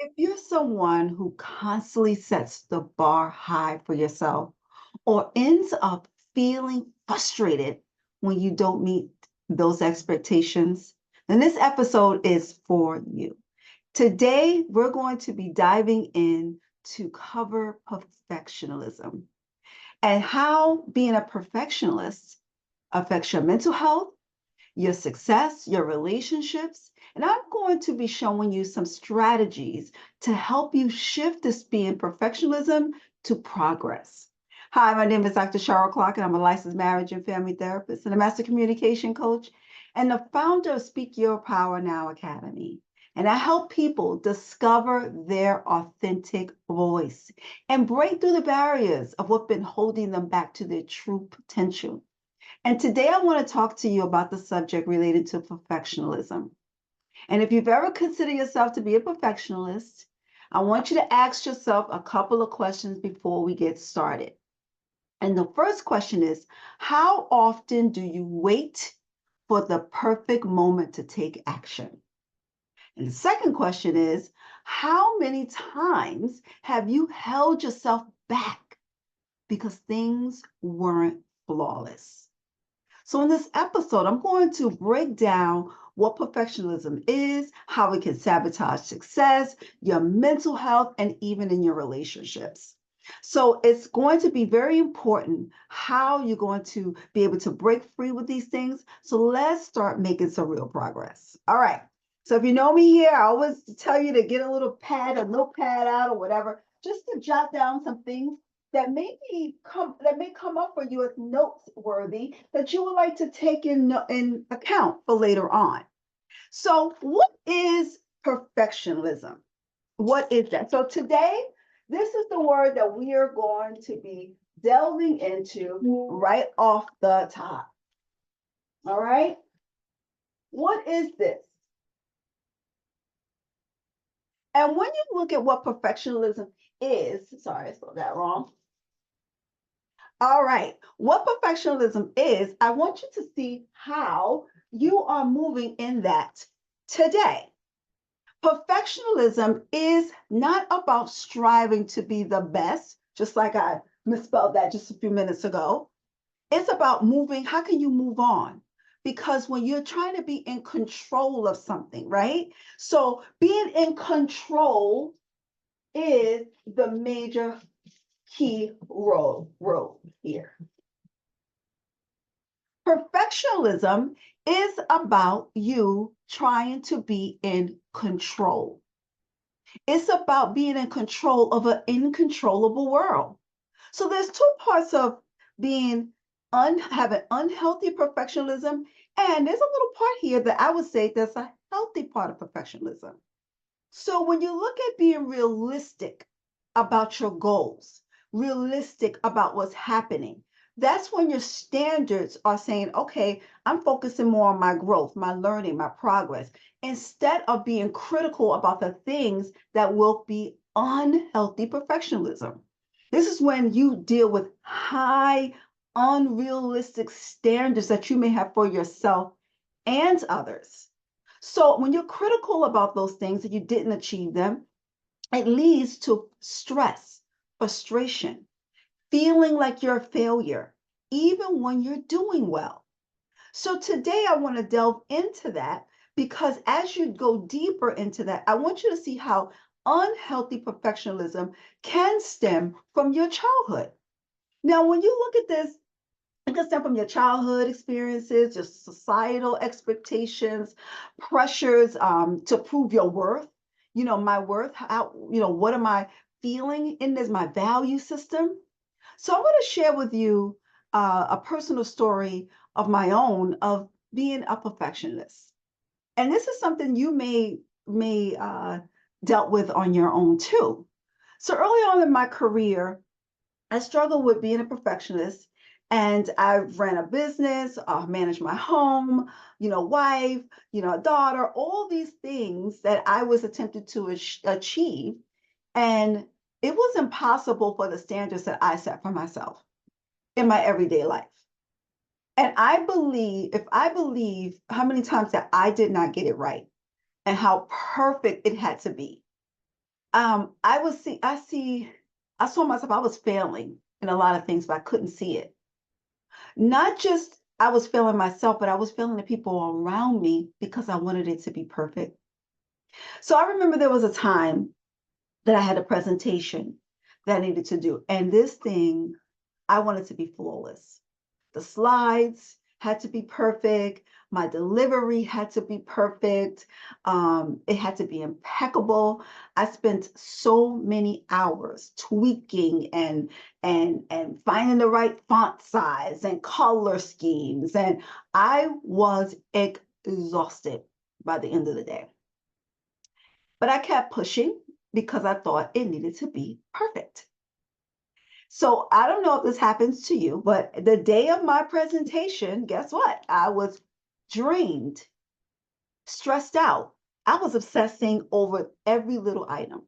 If you're someone who constantly sets the bar high for yourself or ends up feeling frustrated when you don't meet those expectations, then this episode is for you. Today, we're going to be diving in to cover perfectionism and how being a perfectionist affects your mental health, your success, your relationships. And I'm going to be showing you some strategies to help you shift this being perfectionism to progress. Hi, my name is Dr. Cheryl Clark, and I'm a licensed marriage and family therapist and a master communication coach and the founder of Speak Your Power Now Academy. And I help people discover their authentic voice and break through the barriers of what's been holding them back to their true potential. And today I want to talk to you about the subject related to perfectionism. And if you've ever considered yourself to be a perfectionist, I want you to ask yourself a couple of questions before we get started. And the first question is, how often do you wait for the perfect moment to take action? And the second question is, how many times have you held yourself back because things weren't flawless? So in this episode, I'm going to break down what perfectionism is, how it can sabotage success, your mental health, and even in your relationships. So it's going to be very important how you're going to be able to break free with these things. So let's start making some real progress. All right. So if you know me here, I always tell you to get a little pad, a notepad out or whatever, just to jot down some things that may come up for you as noteworthy that you would like to take in account for later on. So, what is perfectionism? What is that? So today, this is the word that we are going to be delving into right off the top. All right. What is this? And when you look at what perfectionism is, sorry, I spelled that wrong. All right. What perfectionism is, I want you to see how you are moving in that today. Perfectionism is not about striving to be the best, just like I misspelled that just a few minutes ago. It's about moving. How can you move on? Because when you're trying to be in control of something, right? So being in control is the major key role here. Perfectionism is about you trying to be in control. It's about being in control of an uncontrollable world. So there's two parts of being having unhealthy perfectionism, and there's a little part here that I would say there's a healthy part of perfectionism. So when you look at being realistic about your goals, realistic about what's happening, that's when your standards are saying, okay, I'm focusing more on my growth, my learning, my progress, instead of being critical about the things that will be unhealthy perfectionism. This is when you deal with high, unrealistic standards that you may have for yourself and others. So when you're critical about those things and you didn't achieve them, it leads to stress, frustration, feeling like you're a failure, even when you're doing well. So today I want to delve into that because as you go deeper into that, I want you to see how unhealthy perfectionism can stem from your childhood. Now, when you look at this, it can stem from your childhood experiences, your societal expectations, pressures to prove your worth. You know, my worth, how, what am I feeling in this, my value system? So I'm going to share with you a personal story of my own of being a perfectionist. And this is something you may dealt with on your own too. So early on in my career, I struggled with being a perfectionist, and I ran a business, managed my home, wife, daughter, all these things that I was attempting to achieve. And it was impossible for the standards that I set for myself in my everyday life. And if I believe how many times that I did not get it right and how perfect it had to be, I saw myself, I was failing in a lot of things, but I couldn't see it. Not just I was failing myself, but I was failing the people around me because I wanted it to be perfect. So I remember there was a time that I had a presentation that I needed to do. And this thing, I wanted to be flawless. The slides had to be perfect. My delivery had to be perfect. It had to be impeccable. I spent so many hours tweaking and finding the right font size and color schemes. And I was exhausted by the end of the day. But I kept pushing because I thought it needed to be perfect. So I don't know if this happens to you, but the day of my presentation, guess what? I was drained, stressed out. I was obsessing over every little item.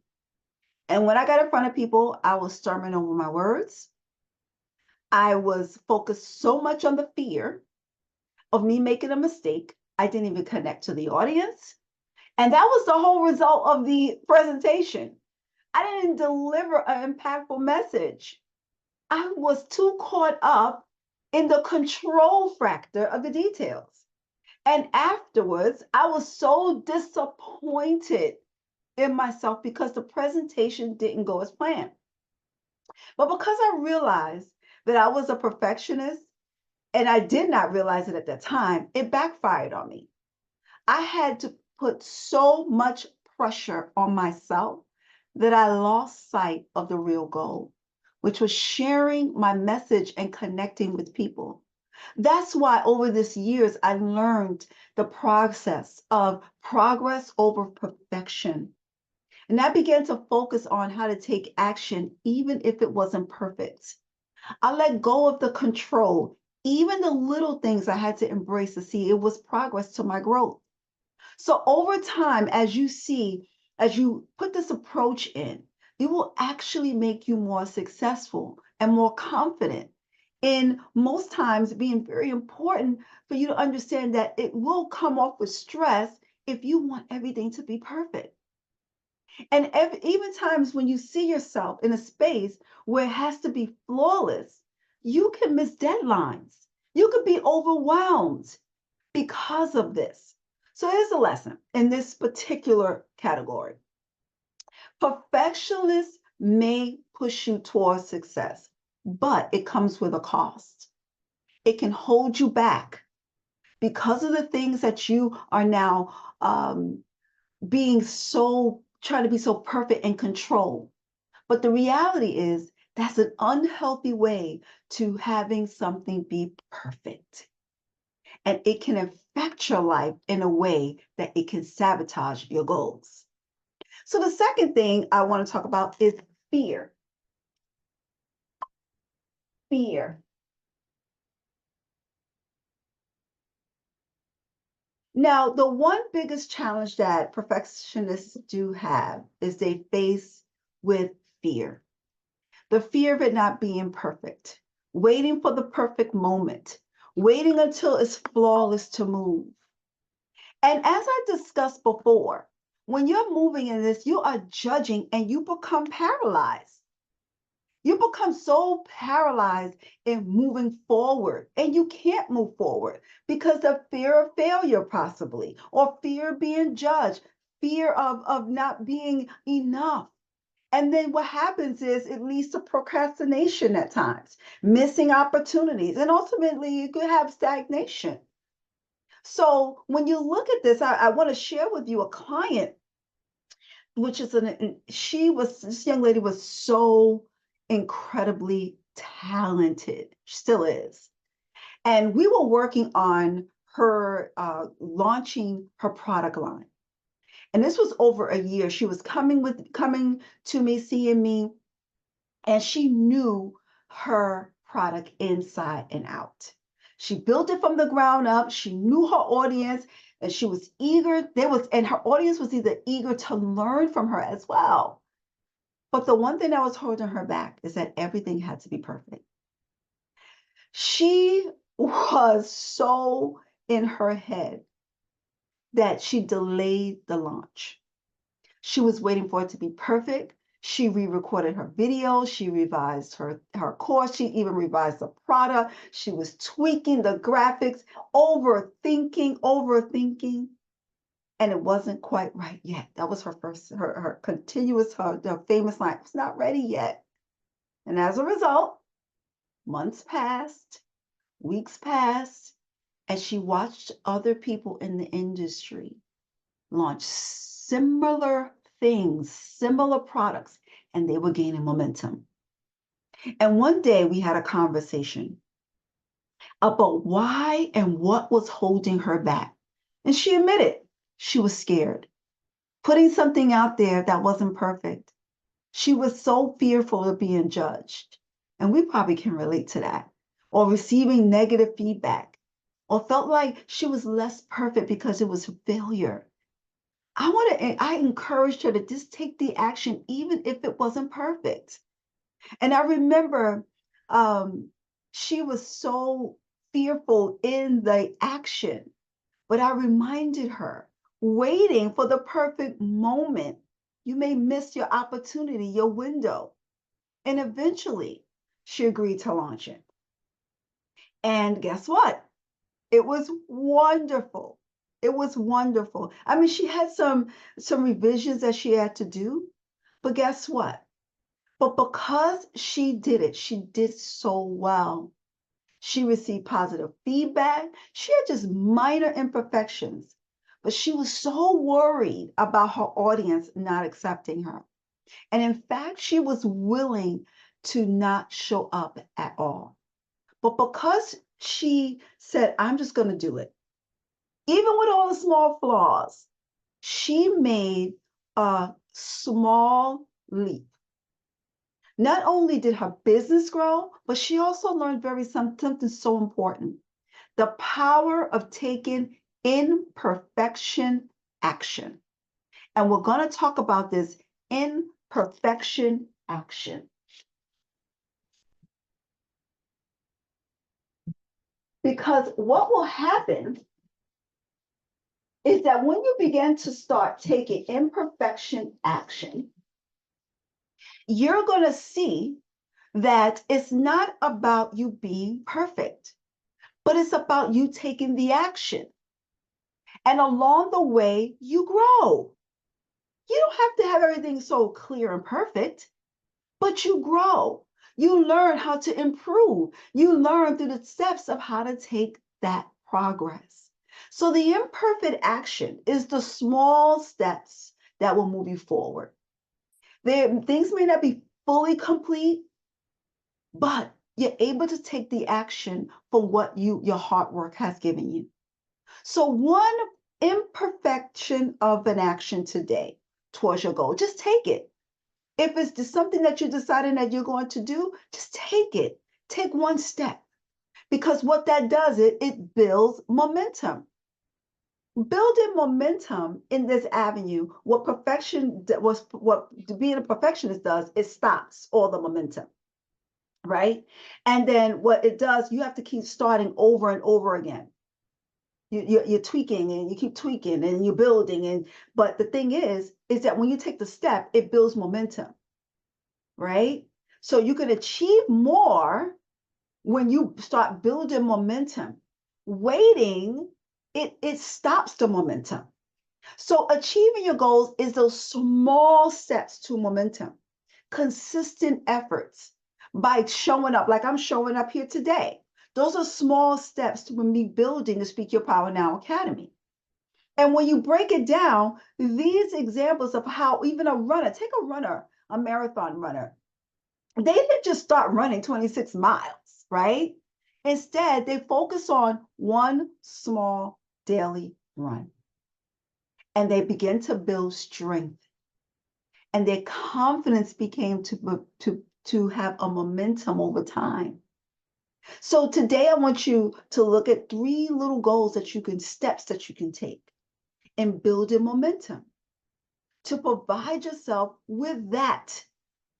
And when I got in front of people, I was stumbling over my words. I was focused so much on the fear of me making a mistake, I didn't even connect to the audience. And that was the whole result of the presentation. I didn't deliver an impactful message. I was too caught up in the control factor of the details. And afterwards, I was so disappointed in myself because the presentation didn't go as planned. But because I realized that I was a perfectionist and I did not realize it at that time, it backfired on me. I had to put so much pressure on myself that I lost sight of the real goal, which was sharing my message and connecting with people. That's why over this years, I learned the process of progress over perfection. And I began to focus on how to take action, even if it wasn't perfect. I let go of the control, even the little things I had to embrace to see it was progress to my growth. So over time, as you put this approach in, it will actually make you more successful and more confident. And most times being very important for you to understand that it will come off with stress if you want everything to be perfect. And even times when you see yourself in a space where it has to be flawless, you can miss deadlines. You could be overwhelmed because of this. So here's a lesson in this particular category. Perfectionists may push you towards success, but it comes with a cost. It can hold you back because of the things that you are now trying to be so perfect and control. But the reality is that's an unhealthy way to having something be perfect. And it can affect your life in a way that it can sabotage your goals. So the second thing I want to talk about is fear. Fear. Now, the one biggest challenge that perfectionists do have is they face with fear. The fear of it not being perfect, waiting for the perfect moment, waiting until it's flawless to move. And as I discussed before, when you're moving in this, you are judging and you become paralyzed. You become so paralyzed in moving forward, and you can't move forward because of fear of failure, possibly, or fear of being judged, fear of not being enough. And then what happens is it leads to procrastination at times, missing opportunities, and ultimately you could have stagnation. So when you look at this, I want to share with you a client, which is this young lady was so incredibly talented, she still is. And we were working on her launching her product line. And this was over a year. She was coming to me, seeing me, and she knew her product inside and out. She built it from the ground up. She knew her audience and she was eager. And her audience was either eager to learn from her as well. But the one thing that was holding her back is that everything had to be perfect. She was so in her head that she delayed the launch. She was waiting for it to be perfect. She re-recorded her video. She revised her course. She even revised the product. She was tweaking the graphics, overthinking, and it wasn't quite right yet. That was her first, her continuous, her famous line, it's not ready yet. And as a result, months passed, weeks passed, and she watched other people in the industry launch similar things, similar products, and they were gaining momentum. And one day we had a conversation about why and what was holding her back. And she admitted she was scared, putting something out there that wasn't perfect. She was so fearful of being judged. And we probably can relate to that. Or receiving negative feedback, or felt like she was less perfect because it was a failure. I encouraged her to just take the action, even if it wasn't perfect. And I remember she was so fearful in the action, but I reminded her, waiting for the perfect moment, you may miss your opportunity, your window. And eventually she agreed to launch it. And guess what? It was wonderful. It was wonderful. I mean, she had some revisions that she had to do, but guess what? But because she did it, she did so well. She received positive feedback. She had just minor imperfections, but she was so worried about her audience not accepting her. And in fact, she was willing to not show up at all. But because she said, I'm just going to do it, even with all the small flaws, she made a small leap. Not only did her business grow, but she also learned something so important: the power of taking imperfection action. And we're going to talk about this imperfection action. Because what will happen is that when you begin to start taking imperfection action, you're going to see that it's not about you being perfect, but it's about you taking the action. And along the way, you grow. You don't have to have everything so clear and perfect, but you grow. You learn how to improve. You learn through the steps of how to take that progress. So the imperfect action is the small steps that will move you forward. Things may not be fully complete, but you're able to take the action for what your hard work has given you. So one imperfection of an action today towards your goal, just take it. If it's just something that you're deciding that you're going to do, just take it. Take one step. Because what that does, it builds momentum. Building momentum in this avenue, what being a perfectionist does, it stops all the momentum. Right? And then what it does, you have to keep starting over and over again. You're tweaking and you keep tweaking and you're building. But the thing is that when you take the step, it builds momentum. Right? So you can achieve more when you start building momentum. Waiting, it stops the momentum. So achieving your goals is those small steps to momentum, consistent efforts by showing up like I'm showing up here today. Those are small steps to me building the Speak Your Power Now Academy. And when you break it down, these examples of how even a runner, take a runner, a marathon runner, they didn't just start running 26 miles, right? Instead, they focus on one small daily run. And they begin to build strength. And their confidence became to have a momentum over time. So today I want you to look at 3 little goals steps that you can take in building momentum to provide yourself with that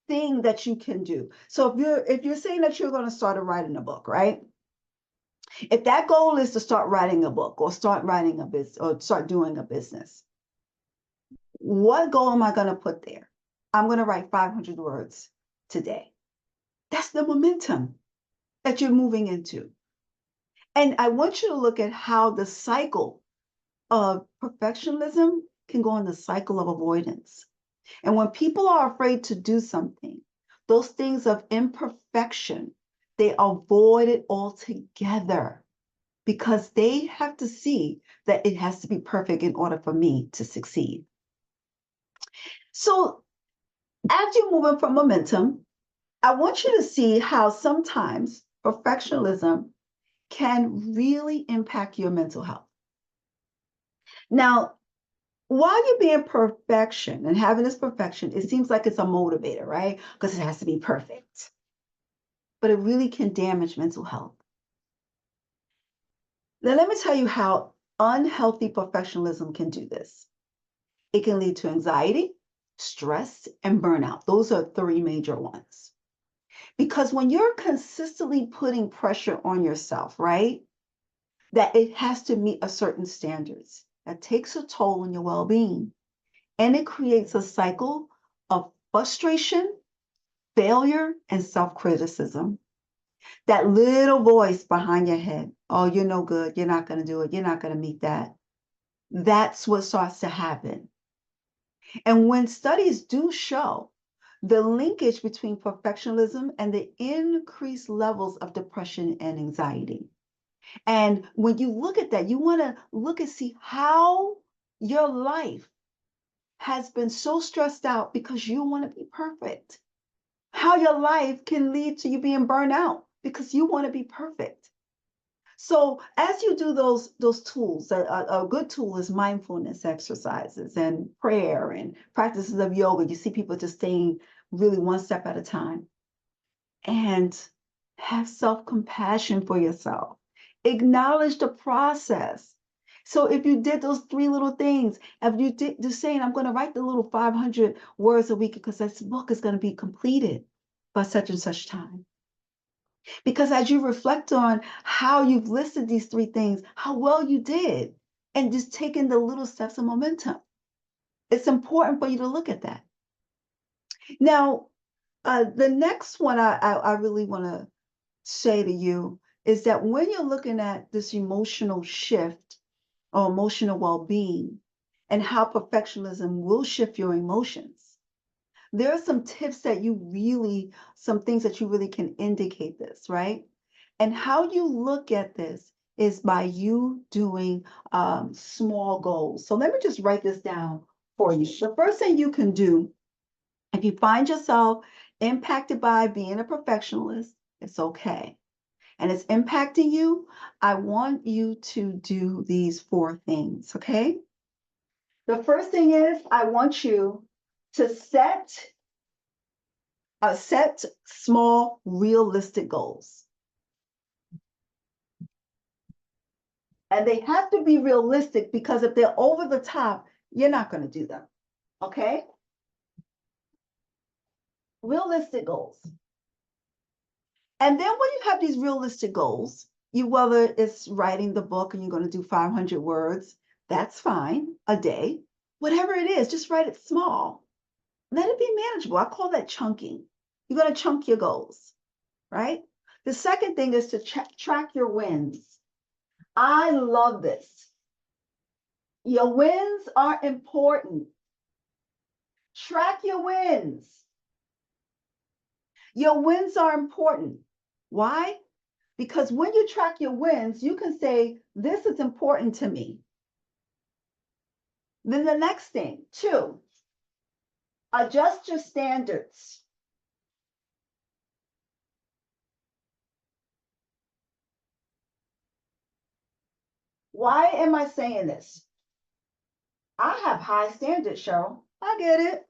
thing that you can do. So if you're saying that you're going to start writing a book, right? If that goal is to start writing a book or start writing a business or start doing a business, what goal am I going to put there? I'm going to write 500 words today. That's the momentum that you're moving into. And I want you to look at how the cycle of perfectionism can go in the cycle of avoidance. And when people are afraid to do something, those things of imperfection, they avoid it altogether because they have to see that it has to be perfect in order for me to succeed. So as you're moving from momentum, I want you to see how sometimes perfectionism can really impact your mental health. Now, while you're being perfection and having this perfection, it seems like it's a motivator, right? Because it has to be perfect. But it really can damage mental health. Now, let me tell you how unhealthy perfectionism can do this. It can lead to anxiety, stress, and burnout. Those are three major ones. Because when you're consistently putting pressure on yourself, right, that it has to meet a certain standards, that takes a toll on your well-being. And it creates a cycle of frustration, failure, and self-criticism. That little voice behind your head, oh, you're no good, you're not going to do it, you're not going to meet that. That's what starts to happen. And when studies do show the linkage between perfectionism and the increased levels of depression and anxiety. And when you look at that, you want to look and see how your life has been so stressed out because you want to be perfect. How your life can lead to you being burned out because you want to be perfect. So as you do those tools, a good tool is mindfulness exercises and prayer and practices of yoga. You see people just staying really one step at a time. And have self-compassion for yourself. Acknowledge the process. So if you did those three little things, if you did just saying, I'm going to write the little 500 words a week because this book is going to be completed by such and such time. Because as you reflect on how you've listed these three things, how well you did, and just taking the little steps of momentum, it's important for you to look at that. Now, the next one I really want to say to you is that when you're looking at this emotional shift or emotional well-being and how perfectionism will shift your emotions, there are some tips that some things that you really can indicate this, right? And how you look at this is by you doing small goals. So let me just write this down for you. The first thing you can do, if you find yourself impacted by being a perfectionist, it's okay. And it's impacting you, I want you to do these 4 things, okay? The first thing is I want you to set small, realistic goals. And they have to be realistic because if they're over the top, you're not going to do them, okay? Realistic goals. And then when you have these realistic goals, whether it's writing the book and you're going to do 500 words, that's fine, a day. Whatever it is, just write it small. Let it be manageable. I call that chunking. You're going to chunk your goals, right? The second thing is to track your wins. I love this. Your wins are important. Track your wins. Your wins are important. Why? Because when you track your wins, you can say, this is important to me. Then the next thing, 2, adjust your standards. Why am I saying this? I have high standards, Cheryl. I get it.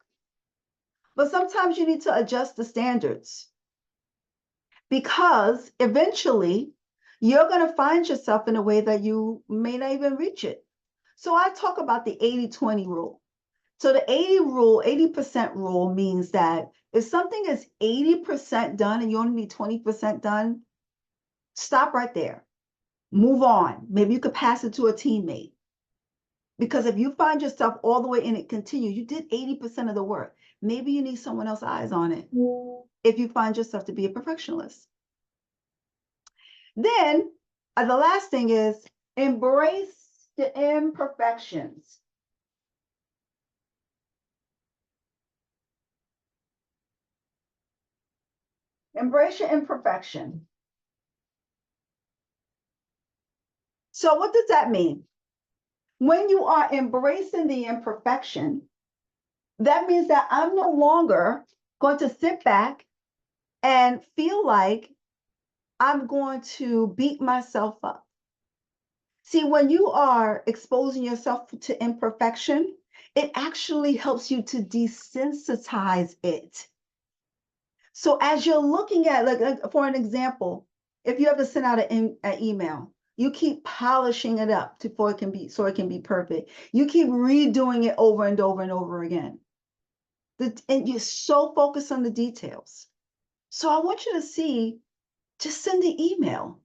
But sometimes you need to adjust the standards because eventually you're going to find yourself in a way that you may not even reach it. So I talk about the 80-20 rule. So the 80% rule means that if something is 80% done and you only need 20% done, stop right there. Move on. Maybe you could pass it to a teammate. Because if you find yourself all the way in it, continue. You did 80% of the work. Maybe you need someone else's eyes on it if you find yourself to be a perfectionist. Then the last thing is embrace the imperfections. Embrace your imperfection. So what does that mean? When you are embracing the imperfection, that means that I'm no longer going to sit back and feel like I'm going to beat myself up. See, when you are exposing yourself to imperfection, it actually helps you to desensitize it. So as you're looking at, like for an example, if you have to send out an email, you keep polishing it up before it can be, so it can be perfect. You keep redoing it over and over and over again. And you're so focused on the details. So I want you to see, just send the email.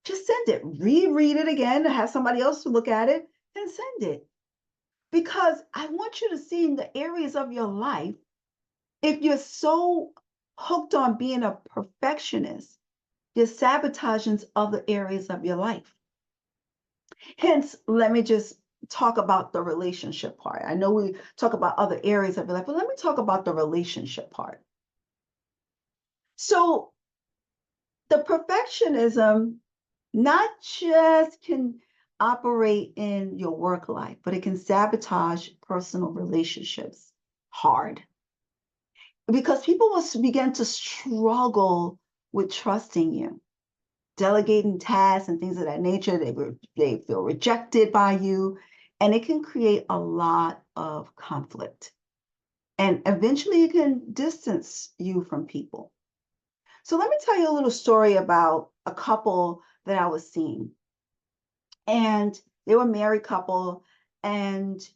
Just send it. Reread it again, have somebody else look at it and send it. Because I want you to see in the areas of your life, if you're so hooked on being a perfectionist, you're sabotaging other areas of your life. Hence, let me just talk about the relationship part. I know we talk about other areas of your life, but let me talk about the relationship part. So the perfectionism not just can operate in your work life, but it can sabotage personal relationships hard. Because people will begin to struggle with trusting you, delegating tasks and things of that nature. They feel rejected by you, and it can create a lot of conflict. And eventually it can distance you from people. So let me tell you a little story about a couple that I was seeing. And they were a married couple, and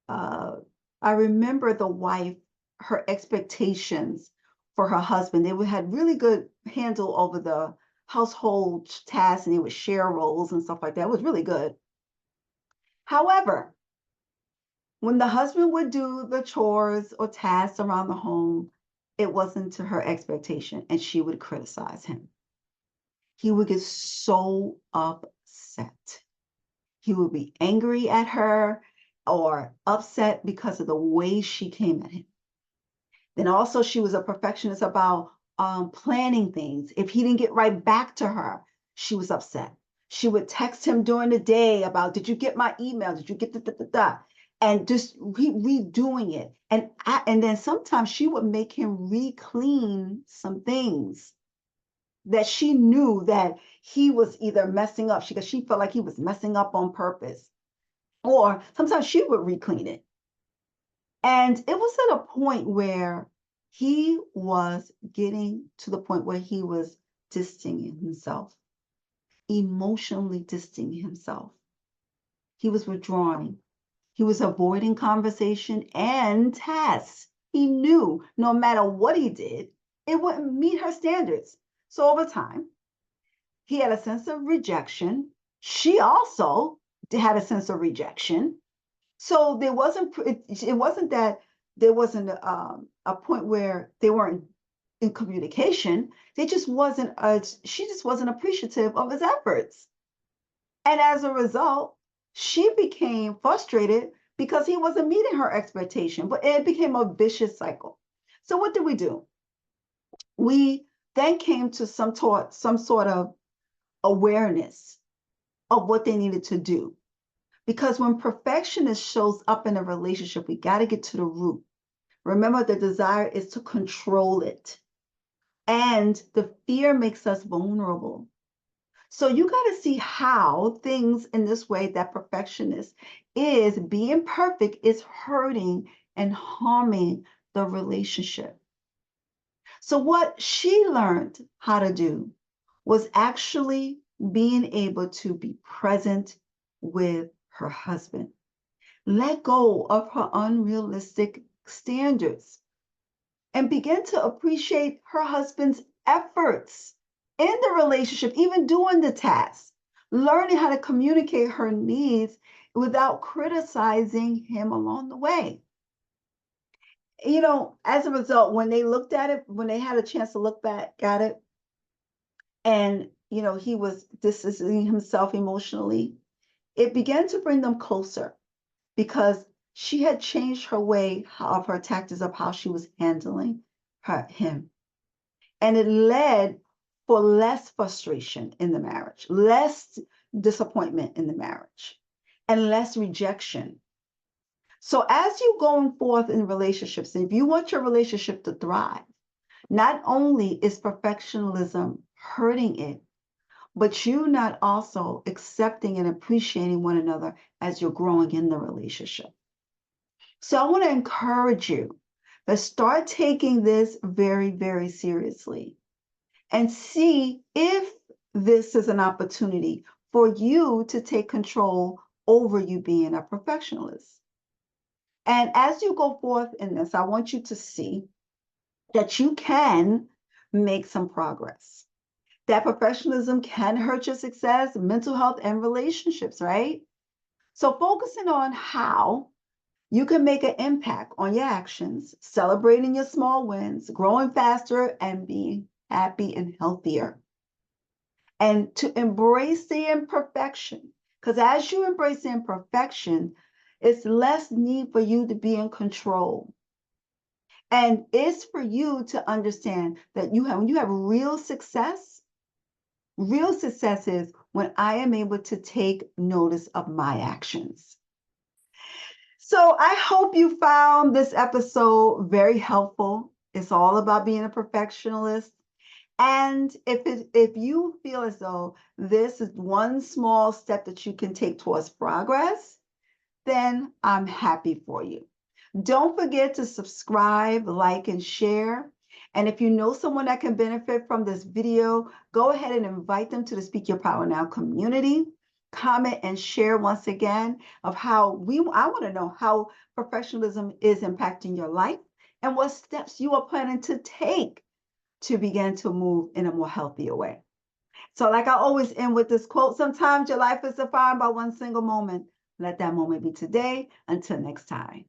uh, I remember the wife, her expectations for her husband. They had really good handle over the household tasks, and they would share roles and stuff like that. It was really good. However, when the husband would do the chores or tasks around the home, it wasn't to her expectation, and she would criticize him. He would get so upset. He would be angry at her or upset because of the way she came at him. Then also she was a perfectionist about planning things. If he didn't get right back to her, she was upset. She would text him during the day about, did you get my email? Did you get the. And just redoing it. And then sometimes she would make him re-clean some things that she knew that he was either messing up, because she felt like he was messing up on purpose. Or sometimes she would re-clean it. And it was at a point where he was getting to the point where he was distancing himself, emotionally distancing himself. He was withdrawing. He was avoiding conversation and tasks. He knew no matter what he did, it wouldn't meet her standards. So over time, he had a sense of rejection. She also had a sense of rejection. So there wasn't, it wasn't that there wasn't a point where they weren't in communication. They just wasn't, she just wasn't appreciative of his efforts. And as a result, she became frustrated because he wasn't meeting her expectation, but it became a vicious cycle. So what did we do? We then came to some sort of awareness of what they needed to do. Because when perfectionist shows up in a relationship, we got to get to the root. Remember, the desire is to control it. And the fear makes us vulnerable. So you got to see how things in this way that perfectionist is being perfect is hurting and harming the relationship. So what she learned how to do was actually being able to be present with her husband. Let go of her unrealistic standards and begin to appreciate her husband's efforts in the relationship, even doing the tasks, learning how to communicate her needs without criticizing him along the way. As a result, when they looked at it, when they had a chance to look back at it, and he was distancing himself emotionally, it began to bring them closer because she had changed her way of her tactics of how she was handling him. And it led for less frustration in the marriage, less disappointment in the marriage, and less rejection. So as you going forth in relationships, and if you want your relationship to thrive, not only is perfectionism hurting it, but you not also accepting and appreciating one another as you're growing in the relationship. So I want to encourage you to start taking this very, very seriously and see if this is an opportunity for you to take control over you being a perfectionist. And as you go forth in this, I want you to see that you can make some progress. That perfectionism can hurt your success, mental health, and relationships, right? So focusing on how you can make an impact on your actions, celebrating your small wins, growing faster, and being happy and healthier. And to embrace the imperfection, because as you embrace the imperfection, it's less need for you to be in control. And it's for you to understand that when you have real success is when I am able to take notice of my actions. So I hope you found this episode very helpful. It's all about being a perfectionist. And if you feel as though this is one small step that you can take towards progress, then I'm happy for you. Don't forget to subscribe, like, and share. And if you know someone that can benefit from this video, go ahead and invite them to the Speak Your Power Now community. Comment and share once again of I want to know how professionalism is impacting your life and what steps you are planning to take to begin to move in a more healthier way. So like I always end with this quote, sometimes your life is defined by one single moment. Let that moment be today. Until next time.